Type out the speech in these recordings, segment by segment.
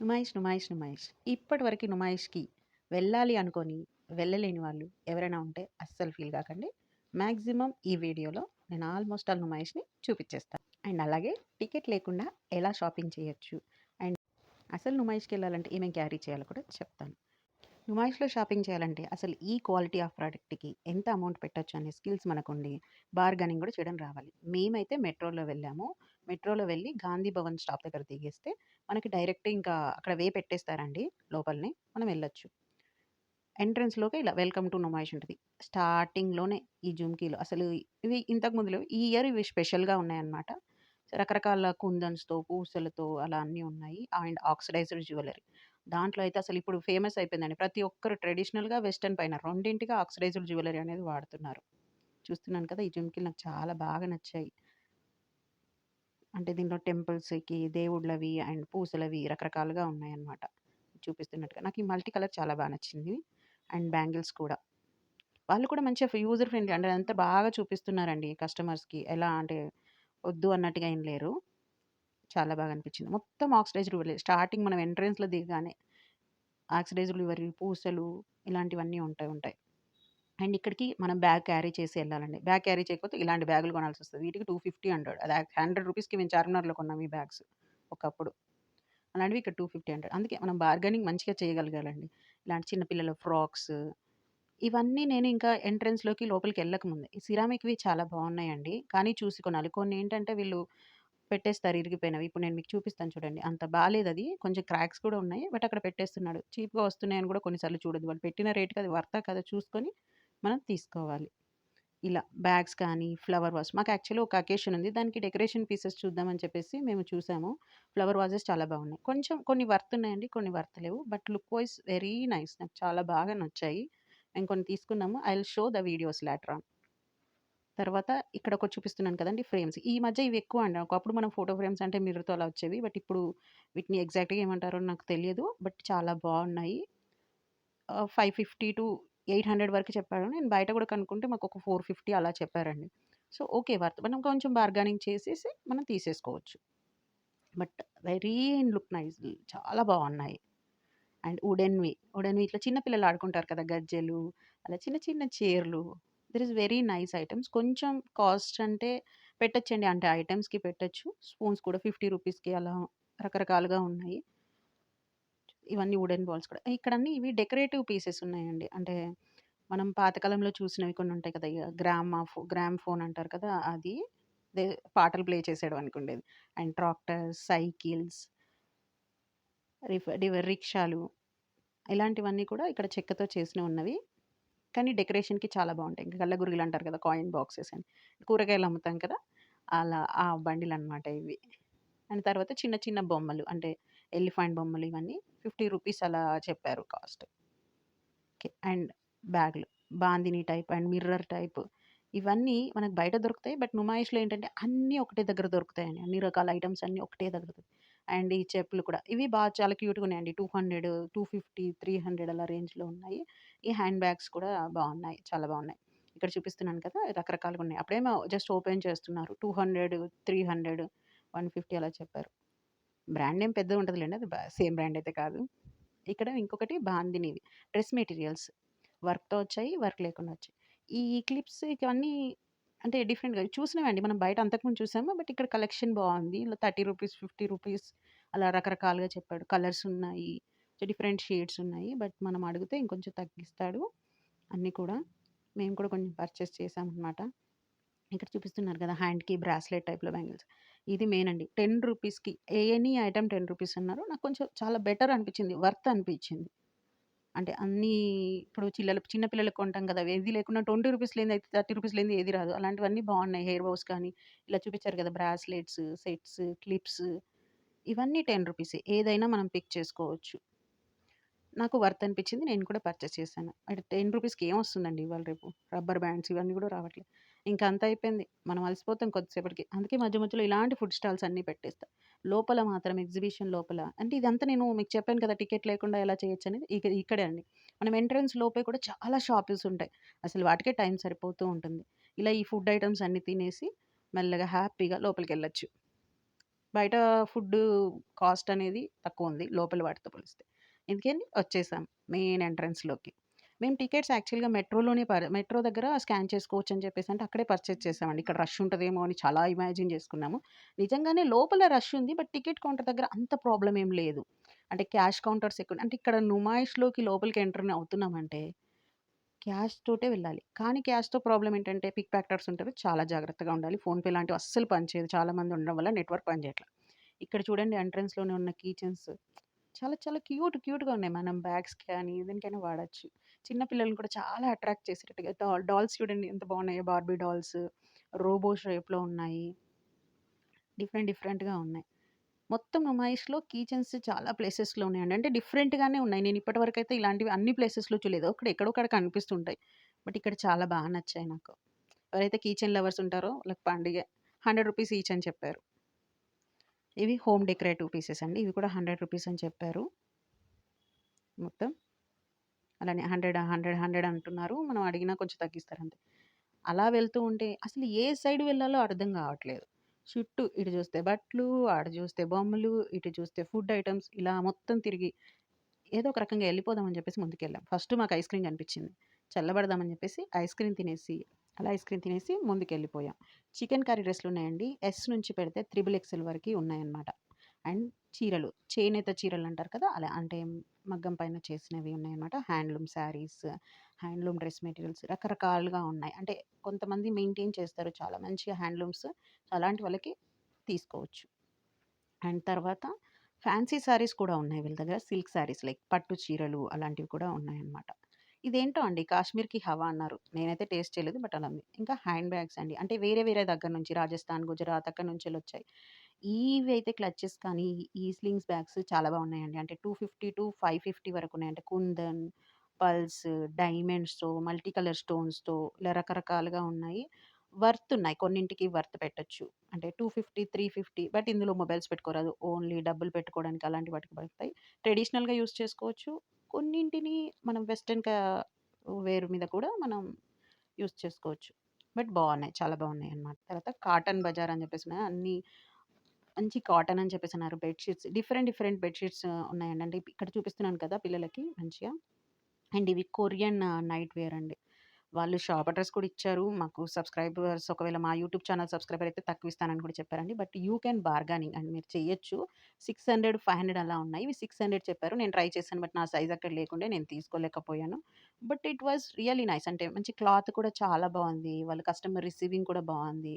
నుమాయిష్, నుమాయిష్, నుమాయిష్. ఇప్పటివరకు నుమాయిష్‌కి వెళ్ళాలి అనుకోని, వెళ్ళలేని వాళ్ళు ఎవరైనా ఉంటే అస్సలు ఫీల్ కాకండి. మాక్సిమం ఈ వీడియోలో నేను ఆల్మోస్ట్ ఆల్ నుమాయిష్‌ని చూపిచ్చేస్తా. అండ్ అలాగే టికెట్ లేకుండా ఎలా షాపింగ్ చేయొచ్చు, అండ్ అసలు నుమాయిష్‌కెళ్ళాలంటే ఏమేం క్యారీ చేయాలో కూడా చెప్తాను. నుమాయిష్‌లో షాపింగ్ చేయాలంటే అసలు ఈ క్వాలిటీ ఆఫ్ ప్రొడక్ట్‌కి ఎంత అమౌంట్ పెట్టొచ్చు అనే స్కిల్స్ మనకుండి, బార్గెనింగ్ కూడా చేయడం రావాలి. మేమైతే మెట్రోలో వెళ్ళాము. మెట్రోలో వెళ్ళి గాంధీ భవన్ స్టాప్ దగ్గర దిగేస్తే మనకి డైరెక్ట్ ఇంకా అక్కడ పెట్టేస్తారండి లోపలనే. మనం వెళ్ళొచ్చు. ఎంట్రన్స్‌లోకే ఇలా వెల్కమ్ టు నుమాయిష్ ఉంటది. స్టార్టింగ్‌లోనే ఈ జుంకీలు అసలు ఇవి ఇంతకు ముందు లేవు. ఈ ఇయర్ ఇవి స్పెషల్‌గా ఉన్నాయన్నమాట. రకరకాల కుందన్స్‌తో, పూసలతో అలా అన్నీ ఉన్నాయి. And oxidised jewellery. దాంట్లో అయితే అసలు ఇప్పుడు ఫేమస్ అయిపోయిందండి. ప్రతి ఒక్కరు ట్రెడిషనల్‌గా, వెస్టర్న్ పైన రెండింటికి ఆక్సిడైజ్డ్ జ్యువెల్లరీ అనేది వాడుతున్నారు. చూస్తున్నాను కదా! ఈ జుంకీలు నాకు చాలా బాగా నచ్చాయి. అంటే దీంట్లో టెంపుల్స్‌కి, దేవుళ్ళవి అండ్ పూసలవి రకరకాలుగా ఉన్నాయన్నమాట. చూపిస్తున్నట్టుగా. నాకు ఈ మల్టీ కలర్ చాలా బా నచ్చింది. అండ్ బ్యాంగిల్స్ కూడా. వాళ్ళు కూడా మంచిగా యూజర్ ఫ్రెండ్లీ అంటే అంతా బాగా చూపిస్తున్నారండి కస్టమర్స్‌కి. ఎలా అంటే వద్దు అన్నట్టుగా ఏం లేరు. చాలా బాగా అనిపించింది. మొత్తం ఆక్సిడైజ్డ్ జ్యువెల్లరీ. స్టార్టింగ్ మనం ఎంట్రన్స్‌లో దిగగానే ఆక్సిడైజ్డ్ జ్యువెల్లరీ, పూసలు ఇలాంటివన్నీ ఉంటాయి. అండ్ ఇక్కడికి మనం బ్యాగ్ క్యారీ చేసి ఎళ్ళాలండి. బ్యాగ్ క్యారీ చేయకపోతే ఇలాంటి బ్యాగులు కొనాల్సొస్తది. వీటికి 250 అంటాడు. అది ₹100కి మేము చార్మినార్‌లో కొన్నాం ఈ బ్యాగ్స్ ఒకప్పుడు. అలాంటివి ఇక్కడ 250 అంటాడు. అందుకే మనం బార్గెనింగ్ మంచిగా చేయగలగాలండి. ఇలాంటి చిన్న పిల్లల ఫ్రాక్స్ ఇవన్నీ నేను ఇంకా ఎంట్రన్స్‌లోకి లోపలికెళ్ళక ముందే. ఈ సిరామిక్‌వి చాలా బావున్నాయండి. కానీ చూసి కొనాలి. కొన్నేంటంటే వీళ్ళు పెట్టేస్తారు ఇరిగిపోయినవి. ఇప్పుడు నేను మీకు చూపిస్తాను చూడండి. అంత బాలేదది. కొంచెం క్రాక్స్ కూడా ఉన్నాయి. బట్ అక్కడ పెట్టేస్తున్నాడు. చీప్‌గా వస్తున్నాయని కూడా కొన్ని సార్లు చూడొద్దు. వాళ్ళు పెట్టిన రేట్‌కి అది వర్తా కాదో చూసుకొని మనం తీసుకోవాలి. ఇలా బ్యాగ్స్ కానీ, ఫ్లవర్ వాస్ మాకు యాక్చువల్లీ ఒక అకేషన్ ఉంది. దానికి డెకరేషన్ పీసెస్ చూద్దామని చెప్పేసి మేము చూసాము. ఫ్లవర్ వాజెస్ చాలా బాగున్నాయి. కొంచెం కొన్ని వర్త్ ఉన్నాయండి. కొన్ని వర్త్ లేవు. But look wise very nice. నాకు చాలా బాగా నచ్చాయి. మేము కొన్ని తీసుకున్నాము. I will show the videos later on. తర్వాత ఇక్కడ ఒకటి చూపిస్తున్నాను కదండీ ఫ్రేమ్స్. ఈ మధ్య ఇవి ఎక్కువ అండి. ఒకప్పుడు మనం ఫోటో ఫ్రేమ్స్ అంటే మిర్రర్‌తో అలా వచ్చేవి. బట్ ఇప్పుడు వీటిని ఎగ్జాక్ట్‌గా ఏమంటారో నాకు తెలియదు. బట్ చాలా బావున్నాయి. 550-800 వరకు చెప్పాడు. నేను బయట కూడా కనుక్కుంటే మాకొక 450 అలా చెప్పారండి. So, okay. వర్త్. మనం కొంచెం బార్గెనింగ్ చేసేసి మనం తీసేసుకోవచ్చు. But very look nice. చాలా బావున్నాయి. అండ్ వుడెన్‌వి ఇట్లా చిన్న పిల్లలు ఆడుకుంటారు కదా! గజ్జెలు, అలా చిన్న చిన్న చైర్లు. There is very nice items. కొంచెం కాస్ట్ అంటే పెట్టొచ్చండి. అంటే ఐటెమ్స్‌కి పెట్టొచ్చు. స్పూన్స్ కూడా రూ. 50కి అలా రకరకాలుగా ఉన్నాయి. ఇవన్నీ వుడెన్ బాల్స్ కూడా. ఇక్కడన్నీ ఇవి డెకరేటివ్ పీసెస్ ఉన్నాయండి. అంటే మనం పాతకాలంలో చూసినవి కొన్ని ఉంటాయి కదా! గ్రామ్ ఫోన్ అంటారు కదా! అది. దే పాటలు ప్లే చేసేయడానికుండేది. అండ్ ట్రాక్టర్స్, సైకిల్స్, రిక్షాలు ఇలాంటివన్నీ కూడా ఇక్కడ చెక్కతో చేసినవున్నవి. కానీ డెకరేషన్‌కి చాలా బావుంటాయి. ఇంకా గల్లగురిగులు అంటారు కదా! కాయిన్ బాక్సెస్ అని. కూరగాయలు అమ్ముతాం కదా! అలా ఆ బండిలనమాట ఇవి. అండ్ తర్వాత చిన్న చిన్న బొమ్మలు అంటే ఎలిఫెంట్ బొమ్మలు ఇవన్నీ రూ. 50 అలా చెప్పారు కాస్ట్. ఓకే. అండ్ బ్యాగులు. Bandhani type and mirror type ఇవన్నీ మనకు బయట దొరుకుతాయి. బట్ నుమాయిష్‌లో ఏంటంటే అన్నీ ఒకటే దగ్గర దొరుకుతాయండి. అన్ని రకాల ఐటెమ్స్ అన్నీ ఒకటే దగ్గర దొరుకుతాయి. అండ్ ఈ చెప్పులు కూడా ఇవి చాలా క్యూట్‌గా ఉన్నాయండి. 200, 250, 300 అలా రేంజ్‌లో ఉన్నాయి. ఈ హ్యాండ్ బ్యాగ్స్ కూడా బావున్నాయి. చాలా బావున్నాయి. ఇక్కడ చూపిస్తున్నాను కదా! రకరకాలుగా ఉన్నాయి. అప్పుడేమో జస్ట్ ఓపెన్ చేస్తున్నారు. 200, 300, 150 అలా చెప్పారు. బ్రాండ్ నేమ్ పెద్దగా ఉంటదిలెండి. అది సేమ్ బ్రాండ్ అయితే కాదు. ఇక్కడ ఇంకొకటి బాందినివి. Dress materials. వర్క్‌తో వచ్చాయి, వర్క్ లేకుండా వచ్చాయి. ఈ క్లిప్స్ ఇవన్నీ అంటే డిఫరెంట్‌గా చూసినవండి. మనం బయట అంతకుముందు చూసాము. బట్ ఇక్కడ కలెక్షన్ బావుంది. ఇలా రూ. 30, రూ. 50 అలా రకరకాలుగా చెప్పాడు. కలర్స్ ఉన్నాయి. డిఫరెంట్ షేడ్స్ ఉన్నాయి. బట్ మనం అడిగితే ఇంకొంచెం తగ్గిస్తాడు. అన్నీ కూడా. మేము కూడా కొంచెం పర్చేస్ చేశామనమాట. ఇక్కడ చూపిస్తున్నారు కదా! హ్యాండ్‌కి బ్రాస్లెట్ టైప్‌లో బ్యాంగిల్స్. ఇది మెయిన్ అండి. రూ. 10కి ఎనీ ఐటెమ్ రూ. 10 అన్నారు. నాకు కొంచెం చాలా బెటర్ అనిపించింది. వర్త్ అనిపించింది. అంటే అన్నీ ఇప్పుడు చిన్న పిల్లలకి కొంటాం కదా! ఏది లేకున్నా రూ. 20 లేనిది అయితే రూ. 30 లేనిది ఏది రాదు. అలాంటివన్నీ బావున్నాయి. హెయిర్ బౌస్ కానీ, ఇలా చూపించారు కదా! బ్రాస్లెట్స్, సెట్స్, క్లిప్స్ ఇవన్నీ రూ. 10 ఏదైనా మనం పిక్ చేసుకోవచ్చు. నాకు వర్త్ అనిపించింది. నేను కూడా పర్చేస్ చేశాను. అంటే రూ. 10కి ఏమొస్తుందండి ఇవాళ రేపు. రబ్బర్ బ్యాండ్స్ ఇవన్నీ కూడా రావట్లేదు. ఇంక అంతా అయిపోయింది. మనం అలసిపోతాం కొద్దిసేపటికి. అందుకే మధ్య మధ్యలో ఇలాంటి ఫుడ్ స్టాల్స్ అన్నీ పెట్టేస్తా. లోపల మాత్రం ఎగ్జిబిషన్ లోపల అంటే ఇదంతా నేను మీకు చెప్పాను కదా! టికెట్ లేకుండా ఎలా చేయొచ్చనేది ఇక్కడే అండి. మనం ఎంట్రన్స్ లోపే కూడా చాలా షాప్స్ ఉంటాయి. అసలు వాటికే టైం సరిపోతూ ఉంటుంది. ఇలా ఈ ఫుడ్ ఐటెమ్స్ అన్నీ తినేసి మెల్లగా హ్యాపీగా లోపలికెళ్ళొచ్చు. బయట ఫుడ్డు కాస్ట్ అనేది తక్కువుంది లోపల వాటితో పోలిస్తే. అందుకని వచ్చేసాం మెయిన్ ఎంట్రన్స్‌లోకి. మేము టికెట్స్ యాక్చువల్‌గా మెట్రో దగ్గర స్కాన్ చేసుకోవచ్చని చెప్పేసి అంటే అక్కడే పర్చేజ్ చేసామండి. ఇక్కడ రష్ ఉంటదేమో అని చాలా ఇమాజిన్ చేసుకున్నాము. నిజంగానే లోపల రష్ ఉంది. బట్ టికెట్ కౌంటర్ దగ్గర అంత ప్రాబ్లమ్ ఏం లేదు. అంటే క్యాష్ కౌంటర్స్ ఎక్కువ అంటే ఇక్కడ నుమాయిష్‌లోకి లోపలికి ఎంటర్ అవుతున్నామంటే క్యాష్ తోటే వెళ్ళాలి. కానీ క్యాష్‌తో ప్రాబ్లమ్ ఏంటంటే పిక్ ప్యాకెటర్స్ ఉంటారు. చాలా జాగ్రత్తగా ఉండాలి. ఫోన్‌పే లాంటివి అస్సలు పనిచేయదు. చాలామంది ఉండడం వల్ల నెట్వర్క్ పనిచేయట్ల. ఇక్కడ చూడండి ఎంట్రన్స్‌లోనే ఉన్న కీ చైన్స్ చాలా చాలా క్యూట్‌గా ఉన్నాయి. మనం బ్యాగ్స్‌కి కానీ దేనికైనా వాడొచ్చు. చిన్న పిల్లల్ని కూడా చాలా అట్రాక్ట్ చేసేటట్టుగా డాల్స్ చూడండి ఎంత బాగున్నాయో బార్బీ డాల్స్, రోబో షేప్‌లో ఉన్నాయి. డిఫరెంట్‌గా ఉన్నాయి. మొత్తం నుమాయిష్‌లో కీ చైన్స్ చాలా ప్లేసెస్‌లో ఉన్నాయండి. అంటే డిఫరెంట్‌గానే ఉన్నాయి. నేను ఇప్పటివరకైతే ఇలాంటివి అన్ని ప్లేసెస్‌లో చూడలేదు. ఎక్కడో అక్కడ కనిపిస్తుంటాయి. బట్ ఇక్కడ చాలా బాగా నచ్చాయి నాకు. ఎవరైతే కీ చైన్ లవర్స్ ఉంటారో వాళ్ళకి పండుగే. రూ. 100 ఈచ్ అని చెప్పారు. ఇవి హోమ్ డెకరేటివ్ పీసెస్ అండి. ఇవి కూడా రూ. 100 అని చెప్పారు. మొత్తం అలానే 100 అంటున్నారు. మనం అడిగినా కొంచెం తగ్గిస్తారంతే. అలా వెళ్తూ ఉంటే అసలు ఏ సైడ్ వెళ్ళాలో అర్థం కావట్లేదు. చుట్టూ ఇటు చూస్తే బట్టలు, అటు చూస్తే బొమ్మలు, ఇటు చూస్తే ఫుడ్ ఐటెమ్స్ ఇలా మొత్తం తిరిగి ఏదో ఒక రకంగా వెళ్ళిపోదాం అని చెప్పేసి ముందుకెళ్ళాం. ఫస్ట్ మాకు ఐస్ క్రీమ్ కనిపించింది. చల్లబడదామని చెప్పేసి ఐస్ క్రీమ్ తినేసి ముందుకెళ్ళిపోయాం. చికెన్ కర్రీ డ్రెస్‌లున్నాయండి. ఎస్ నుంచి పెడితే త్రిబుల్ ఎక్సెల్ వరకి ఉన్నాయన్నమాట. అండ్ చీరలు, చేనేత చీరలంటారు కదా! అలా అంటే మగ్గం పైన చేసినవి ఉన్నాయన్నమాట. Handloom saris, handloom dress materials రకరకాలుగా ఉన్నాయి. అంటే కొంతమంది మెయింటైన్ చేస్తారు చాలా మంచిగా హ్యాండ్లూమ్స్. అలాంటి వాళ్ళకి తీసుకోవచ్చు. అండ్ తర్వాత ఫ్యాన్సీ శారీస్ కూడా ఉన్నాయి వీళ్ళ దగ్గర. సిల్క్ శారీస్ లైక్ పట్టు చీరలు అలాంటివి కూడా ఉన్నాయన్నమాట. ఇదేంటో అండి కాశ్మీర్‌కి హవా అన్నారు. నేనైతే టేస్ట్ చేయలేదు. బట్ అలా ఉంది. ఇంకా హ్యాండ్ బ్యాగ్స్ అండి. అంటే వేరే దగ్గర నుంచి రాజస్థాన్, గుజరాత్ అక్కడి నుంచెళ్ళొచ్చాయి. ఇవి అయితే క్లచెస్ కానీ, ఈ స్లింగ్స్ బ్యాగ్స్ చాలా బాగున్నాయండి. అంటే 250-550 వరకున్నాయి. అంటే కుందన్, పల్స్, డైమండ్స్‌తో, మల్టీ కలర్ స్టోన్స్‌తో ఇలా రకరకాలుగా ఉన్నాయి. వర్త్ ఉన్నాయి. కొన్నింటికి వర్త్ పెట్టొచ్చు. అంటే 250, 350 బట్ ఇందులో మొబైల్స్ పెట్టుకోరాదు. ఓన్లీ డబ్బులు పెట్టుకోవడానికి అలాంటి వాటికి పడతాయి. ట్రెడిషనల్‌గా యూజ్ చేసుకోవచ్చు. కొన్నింటిని మనం వేర్ మీద కూడా మనం యూజ్ చేసుకోవచ్చు. బట్ బావున్నాయి. చాలా బావున్నాయన్నమాట. తర్వాత కాటన్ బజార్ అని చెప్పేసి ఉన్నాయి. అన్నీ మంచి కాటన్ అని చెప్పేసన్నారు. Bed sheets different bed sheets ఉన్నాయండి. అంటే ఇక్కడ చూపిస్తున్నాను కదా పిల్లలకి మంచిగా. అండ్ ఇవి కొరియన్ నైట్ వేర్ అండి. వాళ్ళు షాప్ అడ్రెస్ కూడా ఇచ్చారు. మాకు సబ్‌స్క్రైబర్స్ ఒకవేళ మా యూట్యూబ్ ఛానల్ సబ్‌స్క్రైబర్ అయితే తక్కువిస్తానని కూడా చెప్పారండి. But you can bargaining and మీరు చెయ్యొచ్చు. 600, 500 అలా ఉన్నాయి. ఇవి 600 చెప్పారు. నేను ట్రై చేశాను. బట్ నా సైజ్ అక్కడ లేకుండే నేను తీసుకోలేకపోయాను. But it was really nice. అంటే మంచి క్లాత్ కూడా చాలా బావుంది. వాళ్ళ కస్టమర్ రిసీవింగ్ కూడా బావుంది.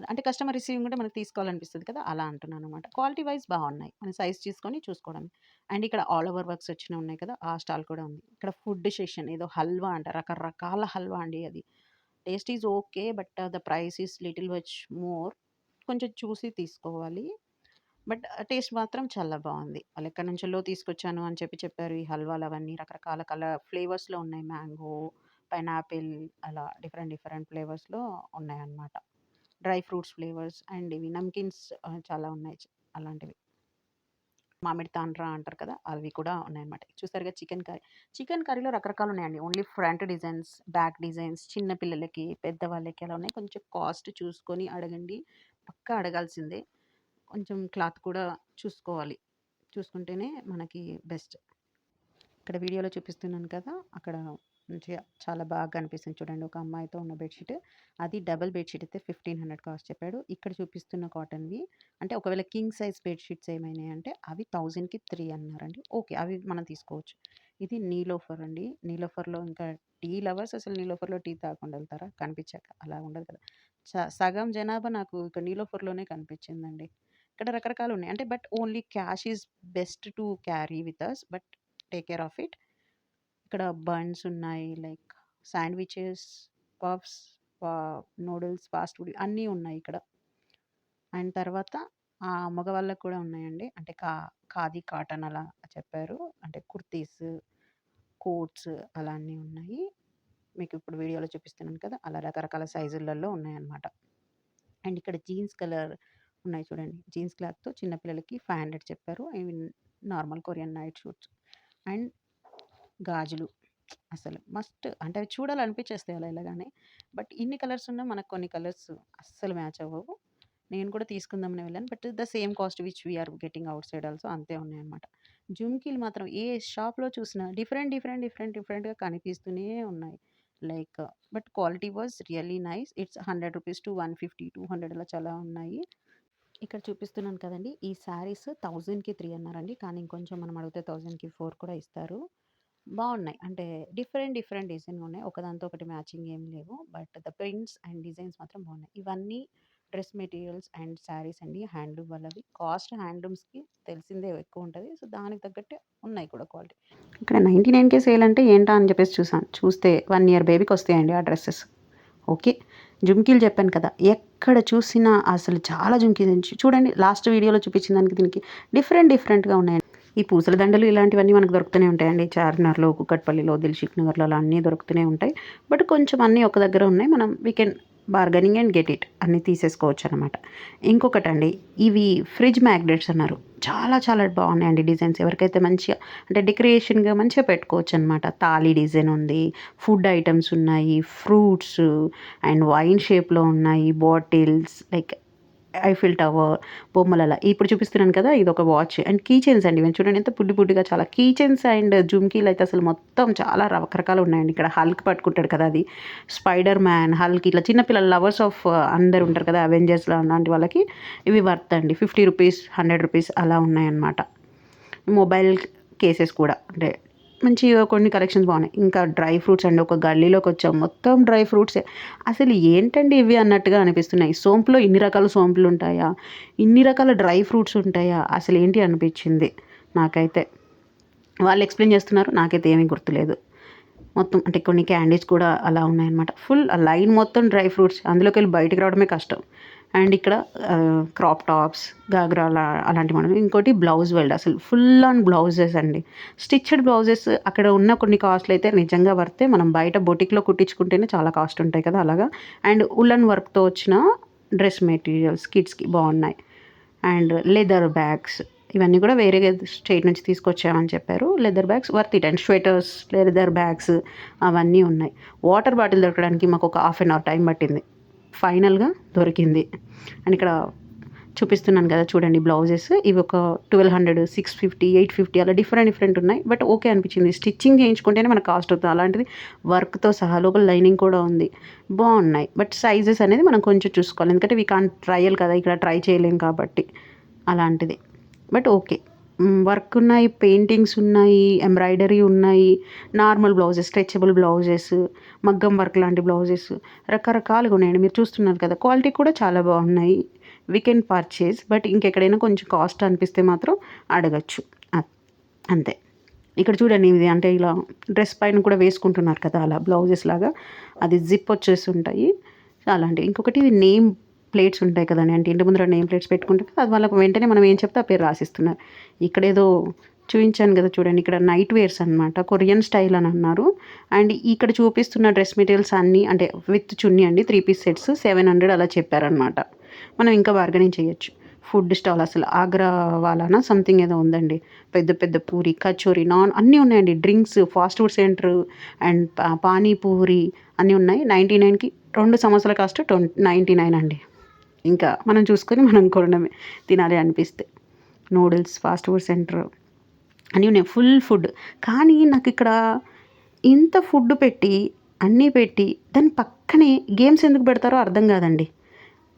అంటే కస్టమర్ రిసీవింగ్ ఉంటే మనకు తీసుకోవాలనిపిస్తది కదా! అలా అంటున్నాననమాట. క్వాలిటీ వైస్ బావున్నాయి. మనం సైజ్ చూసుకొని చూసుకోవడమే. అండ్ ఇక్కడ ఆల్ ఓవర్ వర్క్స్ వచ్చినవి ఉన్నాయి కదా! ఆ స్టాల్ కూడా ఉంది. ఇక్కడ ఫుడ్ సెషన్ ఏదో హల్వా అంట. రకరకాల హల్వా అండి అది. Taste is okay. But the price is little much more. కొంచెం చూసి తీసుకోవాలి. బట్ టేస్ట్ మాత్రం చాలా బావుంది. వాళ్ళెక్కడి నుంచెల్లో తీసుకొచ్చాను అని చెప్పారు. ఈ హల్వాలవన్నీ రకరకాల ఫ్లేవర్స్‌లో ఉన్నాయి. మ్యాంగో, పైనాపిల్ అలా డిఫరెంట్ ఫ్లేవర్స్‌లో ఉన్నాయన్నమాట. డ్రై ఫ్రూట్స్ ఫ్లేవర్స్ అండ్ ఇవి నమ్కీన్స్ చాలా ఉన్నాయి. అలాంటివి. మామిడి తాండ్ర అంటారు కదా! అవి కూడా ఉన్నాయన్నమాట. చూసారుగా చికెన్ కర్రీ. చికెన్ కర్రీలో రకరకాలున్నాయండి. Only front designs, back designs చిన్న పిల్లలకి, పెద్దవాళ్ళకి అలా ఉన్నాయి. కొంచెం కాస్ట్ చూసుకొని అడగండి. పక్కా అడగాల్సిందే. కొంచెం క్లాత్ కూడా చూసుకోవాలి. చూసుకుంటేనే మనకి బెస్ట్. ఇక్కడ వీడియోలో చూపిస్తున్నాను కదా! అక్కడ మంచిగా చాలా బాగా కనిపిస్తుంది చూడండి. ఒక అమ్మాయితో ఉన్న బెడ్‌షీట్. అది డబుల్ బెడ్‌షీట్ అయితే 1500 కాస్ట్ చెప్పాడు. ఇక్కడ చూపిస్తున్న కాటన్‌వి అంటే ఒకవేళ కింగ్ సైజ్ బెడ్‌షీట్స్ ఏమైనాయంటే అవి 1000కి 3 అన్నారండి. ఓకే. అవి మనం తీసుకోవచ్చు. ఇది నీలోఫర్ అండి. నీలోఫర్‌లో ఇంకా టీ లవర్స్ అసలు నీలోఫర్‌లో టీ తాగకుండా ఎళ్తారా? కనిపించాక. అలా ఉండదు కదా! సగం జనాభా నాకు ఇక్కడ నీలోఫర్‌లోనే కనిపించిందండి. ఇక్కడ రకరకాలున్నాయి. అంటే but only cash is best to carry with us. But take care of it. ఇక్కడ బన్స్ ఉన్నాయి. లైక్ శాండ్‌విచెస్, పఫ్స్, పా నూడిల్స్, ఫాస్ట్ ఫుడ్ అన్నీ ఉన్నాయి ఇక్కడ. అండ్ తర్వాత మగవాళ్ళకి కూడా ఉన్నాయండి. అంటే ఖాదీ కాటన్ అలా చెప్పారు. అంటే కుర్తీస్, కోట్స్ అలా అన్నీ ఉన్నాయి. మీకు ఇప్పుడు వీడియోలో చూపిస్తున్నాను కదా! అలా రకరకాల సైజులలో ఉన్నాయన్నమాట. అండ్ ఇక్కడ జీన్స్ కలర్ ఉన్నాయి చూడండి. జీన్స్ క్లాత్‌తో చిన్న పిల్లలకి 500 చెప్పారు. ఇవి normal Korean night shoots. And గాజులు అసలు మస్ట్ అంటే అవి చూడాలనిపించేస్తాయి అలా ఎళ్ళగానే. బట్ ఇన్ని కలర్స్ ఉన్నా మనకు కొన్ని కలర్స్ అస్సలు మ్యాచ్ అవ్వవు. నేను కూడా తీసుకుందామని వెళ్ళాను. But the same cost which we are getting outside also అంతే ఉన్నాయన్నమాట. జుంకీలు మాత్రం ఏ షాప్‌లో చూసినా డిఫరెంట్‌గా కనిపిస్తూనే ఉన్నాయి. Like but quality was really nice. It's ₹100-150, 200 అలా చాలా ఉన్నాయి. ఇక్కడ చూపిస్తున్నాను కదండీ! ఈ శారీస్ 1000కి 3 అన్నారండి. కానీ ఇంకొంచెం మనం అడిగితే 1000కి 4 కూడా ఇస్తారు. బావున్నాయి. అంటే డిఫరెంట్ డిజైన్‌గా ఉన్నాయి. ఒకదానితో ఒకటి మ్యాచింగ్ ఏమి లేవు. But the prints and designs మాత్రం బావున్నాయి. ఇవన్నీ డ్రెస్ మెటీరియల్స్ అండ్ శారీస్ అండి. హ్యాండ్లూమ్ వాళ్ళవి. కాస్ట్ హ్యాండ్లూమ్స్‌కి తెలిసిందే ఎక్కువుంటది. సో, దానికి తగ్గట్టే ఉన్నాయి కూడా క్వాలిటీ. ఇక్కడ 99కే సేల్ అంటే ఏంటా అని చెప్పేసి చూసాను. చూస్తే 1 ఇయర్ బేబీకొస్తాయండి ఆ డ్రెసెస్. ఓకే. జుంకీలు చెప్పాను కదా! ఎక్కడ చూసినా అసలు చాలా జుంకీలు చూడండి లాస్ట్ వీడియోలో చూపించిన దానికి దీనికి డిఫరెంట్‌గా ఉన్నాయండి. ఈ పూసల దండలు ఇలాంటివన్నీ మనకు దొరుకుతూనే ఉంటాయండి. చార్మినార్‌లో, కూకట్పల్లిలో, దిల్‌షుక్ నగర్‌లో అలా అన్నీ దొరుకుతూనే ఉంటాయి. బట్ కొంచెం అన్నీ ఒక దగ్గర ఉన్నాయి. మనం we can bargaining and get it అన్నీ తీసేసుకోవచ్చనమాట. ఇంకొకటండి ఇవి ఫ్రిడ్జ్ మ్యాగ్నెట్స్ అన్నారు. చాలా బాగున్నాయండి డిజైన్స్. ఎవరికైతే మంచిగా అంటే డెకరేషన్‌గా మంచిగా పెట్టుకోవచ్చనమాట. తాళి డిజైన్ ఉంది. ఫుడ్ ఐటెమ్స్ ఉన్నాయి. ఫ్రూట్స్ అండ్ వైన్ షేప్‌లో ఉన్నాయి. బాటిల్స్ లైక్ ఐఫిల్ టవర్, బొమ్మలలా. ఇప్పుడు చూపిస్తున్నాను కదా! ఇదొక వాచ్ అండ్ కీ చైన్స్ అండి. ఇవి చూడండి ఎంత బుడ్డిగా చాలా కీ చైన్స్ అండ్ జుమ్కీలయితే అసలు మొత్తం చాలా రకరకాలు ఉన్నాయండి. ఇక్కడ హల్క్ పట్టుకుంటాడు కదా! అది. స్పైడర్ మ్యాన్, హల్క్ ఇట్లా చిన్న పిల్లలు లవర్స్ ఆఫ్ అందరూ ఉంటారు కదా! అవెంజర్స్‌లో అలాంటి వాళ్ళకి ఇవి వర్త్ అండి. ₹50, ₹100 అలా ఉన్నాయన్నమాట. మొబైల్ కేసెస్ కూడా అంటే మంచిగా కొన్ని కలెక్షన్స్ బాగున్నాయి. ఇంకా డ్రై ఫ్రూట్స్ అండి. ఒక గల్లీలోకి వచ్చాం. మొత్తం డ్రై ఫ్రూట్సే. అసలు ఏంటండి ఇవి అన్నట్టుగా అనిపిస్తున్నాయి. సోంపులో ఇన్ని రకాల సోంపులు ఉంటాయా? ఇన్ని రకాల డ్రై ఫ్రూట్స్ ఉంటాయా? అసలు ఏంటి అనిపించింది నాకైతే. వాళ్ళు ఎక్స్‌ప్లెయిన్ చేస్తున్నారు. నాకైతే ఏమీ గుర్తులేదు. మొత్తం అంటే కొన్ని క్యాండీస్ కూడా అలా ఉన్నాయన్నమాట. ఫుల్ ఆ లైన్ మొత్తం డ్రై ఫ్రూట్స్. అందులోకెళ్ళి బయటికి రావడమే కష్టం. అండ్ ఇక్కడ క్రాప్ టాప్స్, గాగ్రాలా అలాంటి మోడల్. ఇంకోటి బ్లౌజ్ వెల్డ్ అసలు ఫుల్ ఆన్ బ్లౌజెస్ అండి. స్టిచ్డ్ బ్లౌజెస్ అక్కడ ఉన్న కొన్ని కాస్ట్‌లు అయితే నిజంగా వర్తే. మనం బయట బొటిక్‌లో కుట్టించుకుంటేనే చాలా కాస్ట్ ఉంటాయి కదా! అలాగా. అండ్ ఉలెన్ వర్క్‌తో వచ్చిన డ్రెస్ మెటీరియల్స్ కిడ్స్‌కి బాగున్నాయి. అండ్ లెదర్ బ్యాగ్స్ ఇవన్నీ కూడా వేరే స్టేట్ నుంచి తీసుకొచ్చామని చెప్పారు. Leather bags worth it and sweaters, leather bags అవన్నీ ఉన్నాయి. వాటర్ బాటిల్ దొరకడానికి మాకు ఒక హాఫ్ అన్ అవర్ టైం పట్టింది. ఫైనల్‌గా దొరికింది. అండ్ ఇక్కడ చూపిస్తున్నాను కదా చూడండి బ్లౌజెస్. ఇవి ఒక 1200, 650, 850 అలా డిఫరెంట్ ఉన్నాయి. బట్ ఓకే అనిపించింది. స్టిచ్చింగ్ చేయించుకుంటేనే మనకు కాస్ట్ అవుతుంది. అలాంటిది వర్క్‌తో సహా లోపల లైనింగ్ కూడా ఉంది. బాగున్నాయి. బట్ సైజెస్ అనేది మనం కొంచెం చూసుకోవాలి. ఎందుకంటే వీ కాంట్ ట్రయల్ కదా! ఇక్కడ ట్రై చేయలేం కాబట్టి అలాంటిది. But okay. వర్క్ ఉన్నాయి, పెయింటింగ్స్ ఉన్నాయి, ఎంబ్రాయిడరీ ఉన్నాయి, నార్మల్ బ్లౌజెస్, స్ట్రెచబుల్ బ్లౌజెస్, మగ్గం వర్క్ లాంటి బ్లౌజెస్ రకరకాలుగా ఉన్నాయండి. మీరు చూస్తున్నారు కదా! క్వాలిటీ కూడా చాలా బాగున్నాయి. We can purchase. బట్ ఇంకెక్కడైనా కొంచెం కాస్ట్ అనిపిస్తే మాత్రం అడగచ్చు. అంతే. ఇక్కడ చూడండి ఇది అంటే ఇలా డ్రెస్ పైన కూడా వేసుకుంటున్నారు కదా! అలా బ్లౌజెస్ లాగా అది జిప్ వచ్చేసి ఉంటాయి. అలాంటివి. ఇంకొకటి నేమ్ ప్లేట్స్ ఉంటాయి కదండీ! అంటే ఇంటి ముందర నేమ్ ప్లేట్స్ పెట్టుకుంటే అది వాళ్ళకి వెంటనే మనం ఏం చెప్తే ఆ పేరు రాసిస్తున్నారు. ఇక్కడేదో చూయించాను కదా చూడండి. ఇక్కడ నైట్ వేర్స్ అనమాట. కొరియన్ స్టైల్ అని అన్నారు. అండ్ ఇక్కడ చూపిస్తున్న డ్రెస్ మెటీరియల్స్ అన్నీ అంటే విత్ చున్నీ అండి 3 పీస్ సెట్స్ 700 అలా చెప్పారనమాట. మనం ఇంకా బార్గెనింగ్ చేయొచ్చు. ఫుడ్ స్టాల్ అసలు ఆగ్రా వాలానా సంథింగ్ ఏదో ఉందండి. పెద్ద పూరి, కచోరీ, నాన్ అన్నీ ఉన్నాయండి. Drinks, fast food centre and panipuri అన్నీ ఉన్నాయి. 99కి 2 సమోసాల కాస్ట్ 99 అండి. ఇంకా మనం చూసుకొని మనం కొనడమే తినాలి అనిపిస్తే. నూడిల్స్, ఫాస్ట్ ఫుడ్ సెంటర్ అన్నీ ఉన్నాయి. Full food. కానీ నాకు ఇక్కడ ఇంత ఫుడ్ పెట్టి, అన్నీ పెట్టి దాని పక్కనే గేమ్స్ ఎందుకు పెడతారో అర్థం కాదండి.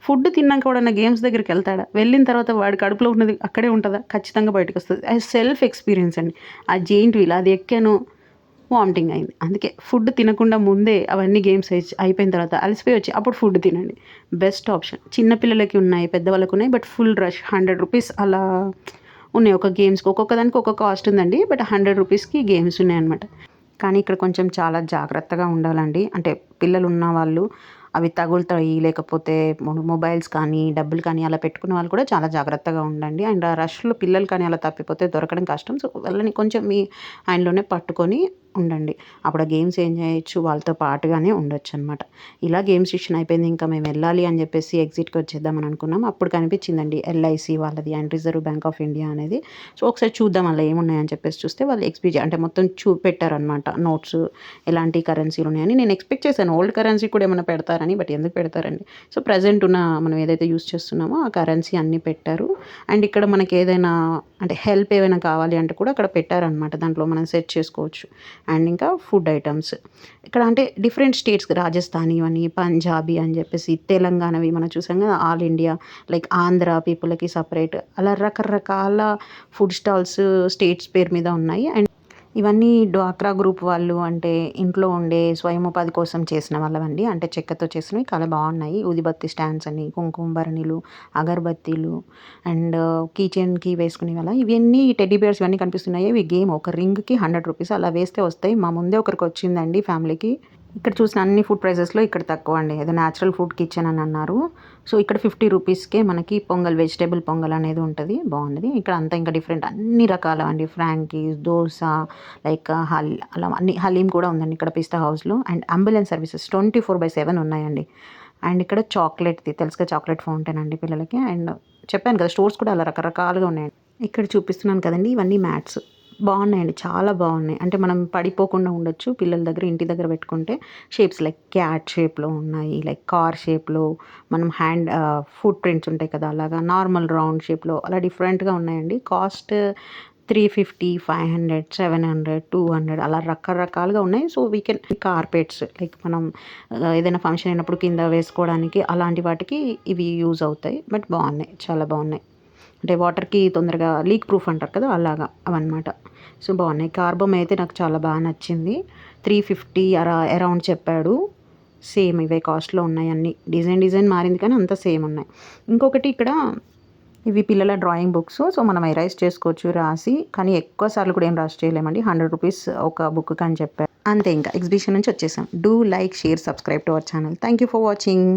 ఫుడ్ తిన్నాక ఎవడన్నా గేమ్స్ దగ్గరికి వెళ్తాడా? వెళ్ళిన తర్వాత వాడి కడుపులో ఉన్నది అక్కడే ఉంటుందా? ఖచ్చితంగా బయటకు వస్తుంది. అది సెల్ఫ్ ఎక్స్పీరియన్స్ అండి. ఆ జెయింట్ వీల్ అది ఎక్కాను వామిటింగ్ అయింది. అందుకే ఫుడ్ తినకుండా ముందే అవన్నీ గేమ్స్ అయిపోయిన తర్వాత అలసిపోయి వచ్చి అప్పుడు ఫుడ్ తినండి. Best option. చిన్న పిల్లలకి ఉన్నాయి, పెద్దవాళ్ళకి ఉన్నాయి. బట్ ఫుల్ రష్ ₹100 అలా ఉన్నాయి. ఒక గేమ్స్కి ఒక్కొక్క దానికి ఒక్కొక్క కాస్ట్ ఉందండి. బట్ ₹100కి గేమ్స్ ఉన్నాయన్నమాట. కానీ ఇక్కడ కొంచెం చాలా జాగ్రత్తగా ఉండాలండి. అంటే పిల్లలు ఉన్న వాళ్ళు అవి తగులుతాయి. లేకపోతే మొబైల్స్ కానీ, డబ్బులు కానీ అలా పెట్టుకున్న వాళ్ళు కూడా చాలా జాగ్రత్తగా ఉండండి. అండ్ ఆ రష్‌లో పిల్లలు కానీ అలా తప్పిపోతే దొరకడం కష్టం. సో వాళ్ళని కొంచెం మీ హ్యాండ్‌లోనే పట్టుకొని ఉండండి. అప్పుడు ఆ గేమ్స్ ఎంజాయ్ చేయొచ్చు. వాళ్ళతో పాటుగానే ఉండొచ్చనమాట. ఇలా గేమ్ సెషన్ అయిపోయింది. ఇంకా మేము వెళ్ళాలి అని చెప్పేసి ఎగ్జిట్‌కి వచ్చేద్దామని అనుకున్నాం. అప్పుడు కనిపించిందండి ఎల్ఐసి వాళ్ళది and reserve bank of India అనేది. సో, ఒకసారి చూద్దాం అందులో ఏమున్నాయని చెప్పేసి చూస్తే వాళ్ళు అంటే మొత్తం పెట్టారనమాట నోట్స్ ఎలాంటి కరెన్సీలు ఉన్నాయని. నేను ఎక్స్‌పెక్ట్ చేశాను ఓల్డ్ కరెన్సీ కూడా ఏమైనా పెడతారని. బట్ ఎందుకు పెడతారండి. సో, ప్రెజెంట్ ఉన్న మనం ఏదైతే యూజ్ చేస్తున్నామో ఆ కరెన్సీ అన్నీ పెట్టారు. అండ్ ఇక్కడ మనకి ఏదైనా అంటే హెల్ప్ ఏమైనా కావాలి అంటే కూడా అక్కడ పెట్టారనమాట. దాంట్లో మనం సెర్చ్ చేసుకోవచ్చు. అండ్ ఇంకా ఫుడ్ ఐటమ్స్ ఇక్కడ అంటే డిఫరెంట్ స్టేట్స్ రాజస్థానీ అని, పంజాబీ అని చెప్పేసి, తెలంగాణవి మనం చూసాం కదా ఆల్ ఇండియా లైక్ ఆంధ్ర పీపుల్‌కి సెపరేట్ అలా రకరకాల ఫుడ్ స్టాల్స్ స్టేట్స్ పేరు మీద ఉన్నాయి. అండ్ ఇవన్నీ డ్వాక్రా గ్రూప్ వాళ్ళు అంటే ఇంట్లో ఉండే స్వయం ఉపాధి కోసం చేసిన వాళ్ళవండి. అంటే చెక్కతో చేసినవి చాలా బాగున్నాయి. ఊదిబత్తి స్టాండ్స్ అని, కుంకుమ భరణిలు, అగరబత్తీలు అండ్ కీ చైన్‌కి వేసుకునేవి అలా. ఇవన్నీ టెడ్డీ బేర్స్ ఇవన్నీ కనిపిస్తున్నాయి. ఇవి గేమ్ ఒక రింగ్‌కి ₹100 అలా వేస్తే వస్తాయి. మా ముందే ఒకరికి వచ్చిందండి ఫ్యామిలీకి. ఇక్కడ చూసిన అన్ని ఫుడ్ ప్రైజెస్‌లో ఇక్కడ తక్కువ అండి. ఏదో న్యాచురల్ ఫుడ్ కిచెన్ అని అన్నారు. సో, ఇక్కడ ₹50కే మనకి పొంగల్ వెజిటబుల్ పొంగల్ అనేది ఉంటది. బాగున్నది. ఇక్కడ అంతా ఇంకా డిఫరెంట్ అన్ని రకాలవండి. ఫ్రాంకీస్, దోస లైక్ అలా అన్ని హలీం కూడా ఉందండి ఇక్కడ పిస్తా హౌస్‌లో. అండ్ అంబులెన్స్ సర్వీసెస్ 24/7 ఉన్నాయండి. అండ్ ఇక్కడ చాక్లెట్‌ది తెలుసుగా చాక్లెట్ ఫౌంటైన్ అండి పిల్లలకి. అండ్ చెప్పాను కదా స్టోర్స్ కూడా అలా రకరకాలుగా ఉన్నాయండి. ఇక్కడ చూపిస్తున్నాను కదండీ ఇవన్నీ మ్యాట్స్. బాగున్నాయండి. చాలా బాగున్నాయి. అంటే మనం పడిపోకుండా ఉండొచ్చు. పిల్లల దగ్గర ఇంటి దగ్గర పెట్టుకుంటే షేప్స్ లైక్ క్యాట్ షేప్‌లో ఉన్నాయి. లైక్ కార్ షేప్‌లో మనం ఫుట్ ప్రింట్స్ ఉంటాయి కదా! అలాగా నార్మల్ రౌండ్ షేప్‌లో అలా డిఫరెంట్‌గా ఉన్నాయండి. కాస్ట్ 350, 500, 700, 200 అలా రకరకాలుగా ఉన్నాయి. So, we can carpets like మనం ఏదైనా ఫంక్షన్ అయినప్పుడు కింద వేసుకోవడానికి అలాంటి వాటికి ఇవి యూజ్ అవుతాయి. బట్ బాగున్నాయి. చాలా బాగున్నాయి. అంటే వాటర్‌కి తొందరగా లీక్ ప్రూఫ్ అంటారు కదా! అలాగా అవన్నమాట. సో, బాగున్నాయి. కార్బమ్ అయితే నాకు చాలా బాగా నచ్చింది. 350 అరౌండ్ చెప్పాడు. సేమ్ ఇవే కాస్ట్‌లో ఉన్నాయి అన్నీ. డిజైన్ మారింది కానీ అంతా సేమ్ ఉన్నాయి. ఇంకొకటి ఇక్కడ ఇవి పిల్లల డ్రాయింగ్ బుక్స్. సో, మనం ఎరైజ్ చేసుకోవచ్చు రాసి. కానీ ఎక్కువ సార్లు కూడా ఏం రాసి చేయలేమండి. ₹100 ఒక బుక్‌కి అని చెప్పారు. అంతే ఇంకా ఎగ్జిబిషన్ నుంచి వచ్చేసాం. Do like, share, subscribe to our channel. Thank you for watching.